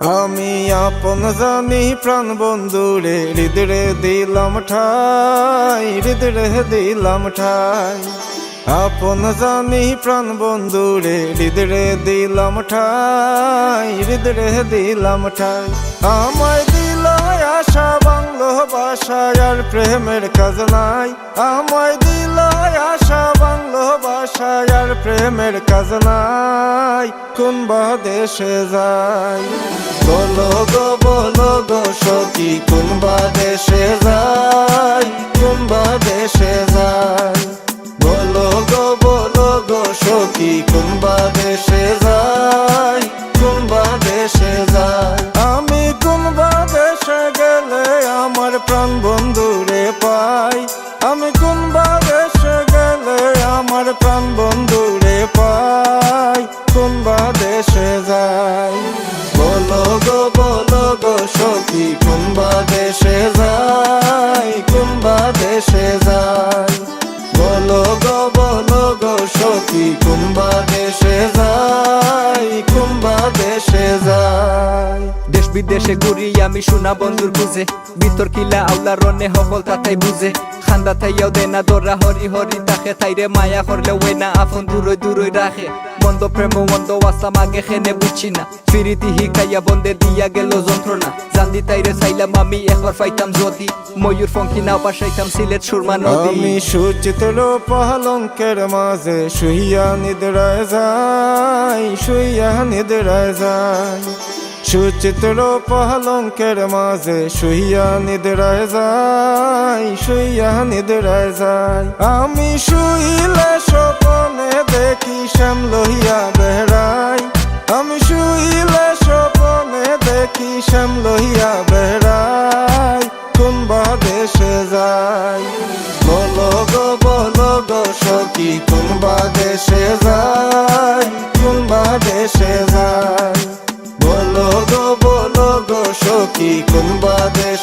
আমি আপন জানি প্রাণ বন্ধুরে হৃদয়ে দিলাম ঠাই, হৃদয়ে দিলাম ঠাই। আপন জানি প্রাণ বন্ধুরে হৃদয়ে দিলাম ঠাই, হৃদয়ে দিলাম ঠাই। আমায় দিল আশা বাংলো বাসায় আর প্রেমের কাজ নাই। আমায় দিল আশা বাংলো বাসায় আর প্রেমের কাজ নাই। কোন বা দেশে যাই বলো গো সখী, কোন বা দেশে যাই, কোন বা দেশে যাই। বলো গো সখী, কোন বা দেশে যাই, কোন বা দেশে যাই। আমি কোন বা দেশে গেলে আমার প্রাণ বন্ধুরে পাই। আমি কোন বা দেশে গেলে আমার প্রাণ বন্ধুরে পাই। কোন বা দেশে যাই বলো গো সখী, কোন বা দেশে যাই, কোন বা দেশে যাই। বলো গো সখী, কোন বা দেশে যাই, কোন বা দেশে যাই। দেশ বিদেশে ঘুরি আমি সোনা বন্ধুর খুঁজে, ভিতর কিলা আউলা রনে সকল তাতাই বুঝে। খান্দা থাইয়াও দে না দরা হরি হরি তাকে, তাইরে মায়া করলে ওই না আপন দূরই দূরই রাখে। বন্ধ প্রেম বন্ধ আসলাম আগে খেনে বুঝছি না, ফিরিতি হিকাইয়া বন্ধে দিয়া গেল যন্ত্রণা। জানি তাইরে চাইলাম আমি একবার পাইতাম যদি, ময়ূর ফঙ্কি না পাশাইতাম সিলেট সুরমা নদী। আমি সুচিত্র পালঙ্কের মাঝে শুইয়া নিদ্রায় যাই, শুইয়া নিদ্রায় যাই। সুচিত্র পালঙ্কের মাঝে শুইয়া নিদ্রায় যাই, শুইয়া নিদ্রায় যাই। আমি শুইলে স্বপনে দেখি শ্যাম লহিয়া বেড়াই। আমি শুইলে স্বপনে দেখি শ্যাম লহিয়া বেড়াই। কোন বা দেশে যাই বলো গো সখী, কোন বা দেশে যাই, কোন বা দেশে যাই। বলো গো সখী, কোন বা দেশে